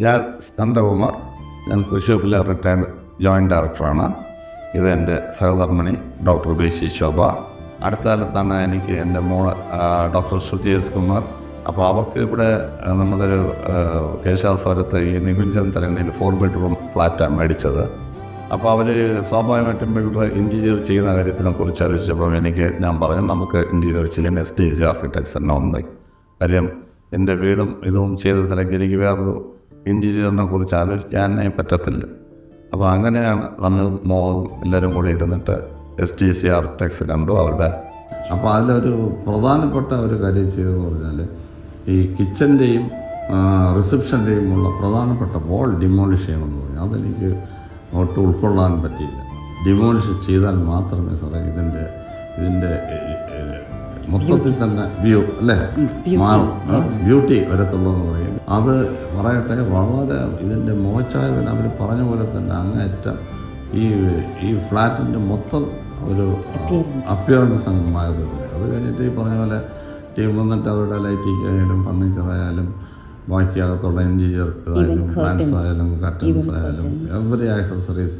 ഞാൻ സ്കന്ദകുമാർ, ഞാൻ തൃശ്ശൂരിലെ റിട്ടയർഡ് ജോയിൻറ്റ് ഡയറക്ടറാണ്. ഇത് എൻ്റെ സഹധർമ്മിണി ഡോക്ടർ ബി.സി. ശോഭ. അടുത്ത കാലത്താണ് എനിക്ക് എൻ്റെ മോള് ഡോക്ടർ ശ്രുതി എസ് കുമാർ. അപ്പോൾ അവർക്ക് ഇവിടെ നമ്മളൊരു കേശാസ്വരത്ത് ഈ നികുഞ്ചൻ തരങ്ങളിൽ 4 ബെഡ്റൂം ഫ്ലാറ്റാണ് മേടിച്ചത്. അപ്പോൾ അവർ സ്വാഭാവികമായിട്ടും ബിൽഡർ ഇൻറ്റീരിയർ ചെയ്യുന്ന കാര്യത്തിനെ കുറിച്ച് അറിയിച്ചപ്പോൾ ഞാൻ പറഞ്ഞു നമുക്ക് ഇൻറ്റീരിയർ ചെയ്യാൻ STC ആർക്കിടെക്ട്സ് തന്നെ ഉണ്ട്. കാര്യം എൻ്റെ വീടും ഇതും ചെയ്ത സ്ഥലത്ത് എനിക്ക് വേറൊരു ഇൻറ്റീരിയറിനെ കുറിച്ച് ആലോചിക്കാനേ പറ്റത്തില്ല. അപ്പോൾ അങ്ങനെയാണ് നമ്മൾ മോളും എല്ലാവരും കൂടി ഇരുന്നിട്ട് STC ആർക്കിടെക്ട്സ് കണ്ടു അവരുടെ. അപ്പോൾ അതിലൊരു പ്രധാനപ്പെട്ട ഒരു കാര്യം ചെയ്തതെന്ന് പറഞ്ഞാൽ ഈ കിച്ചൻ്റെയും റിസപ്ഷൻ്റെയും ഉള്ള പ്രധാനപ്പെട്ട വോൾ ഡിമോളിഷ് ചെയ്യണമെന്ന് പറഞ്ഞു. അതെനിക്ക് ഒട്ടും ഉൾക്കൊള്ളാൻ പറ്റിയില്ല. ഡിമോളിഷ് ചെയ്താൽ മാത്രമേ സാറേ ഇതിൻ്റെ മൊത്തത്തിൽ തന്നെ വ്യൂ അല്ലേ മാറും, ബ്യൂട്ടി വരത്തുള്ളൂ എന്ന് പറയും. അത് പറയട്ടെ, വളരെ ഇതിൻ്റെ മോശമായതിന് അവർ പറഞ്ഞ പോലെ തന്നെ അങ്ങേയറ്റം ഈ ഫ്ലാറ്റിൻ്റെ മൊത്തം ഒരു അപ്പിയറൻസ് അങ്ങ് മാറുന്നില്ല. അത് കഴിഞ്ഞിട്ട് ഈ പറഞ്ഞ പോലെ ടീം വന്നിട്ട് അവരുടെ ലൈറ്റിംഗ് ആയാലും ഫർണിച്ചറായാലും ബാക്കി അകത്തുള്ള ഇൻറ്റീരിയർ ആയാലും പ്ലാന്റ്സ് ആയാലും കർട്ടൻസ് ആയാലും എവറി ആക്സസറീസ്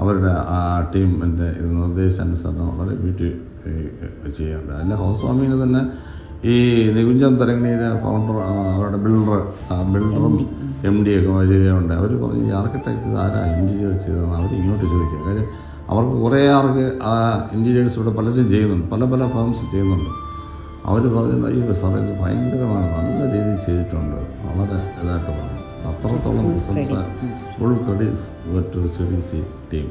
അവരുടെ ആ ടീമിൻ്റെ നിർദ്ദേശാനുസരണം വളരെ ബ്യൂട്ടി ചെയ്യാറുണ്ട്. അല്ല ഹൗസ് വാമിങ്ങിന് തന്നെ ഈ നികുഞ്ചൻ തരങ്ങിയുടെ ഫൗണ്ടർ അവരുടെ ബിൽഡറും MD ഒക്കെ വരികയുണ്ട്. അവർ പറഞ്ഞു ഈ ആർക്കിടെക്ട് ആരാ ഇൻറ്റീരിയർ ചെയ്തതെന്ന് അവർ ഇങ്ങോട്ട് ചോദിക്കുക. കാര്യം അവർക്ക് കുറേ ആൾക്ക് ആ ഇൻറ്റീരിയേഴ്സ് ഇവിടെ പലരും ചെയ്യുന്നുണ്ട്, പല ഫേംസ് ചെയ്യുന്നുണ്ട്. അവർ പറഞ്ഞു ഈ സാറേ ഇത് ഭയങ്കരമാണ്, നല്ല രീതിയിൽ ചെയ്തിട്ടുണ്ട്, വളരെ ഇതായിട്ട് പറഞ്ഞു. അത്രത്തോളം full credits to CDC team.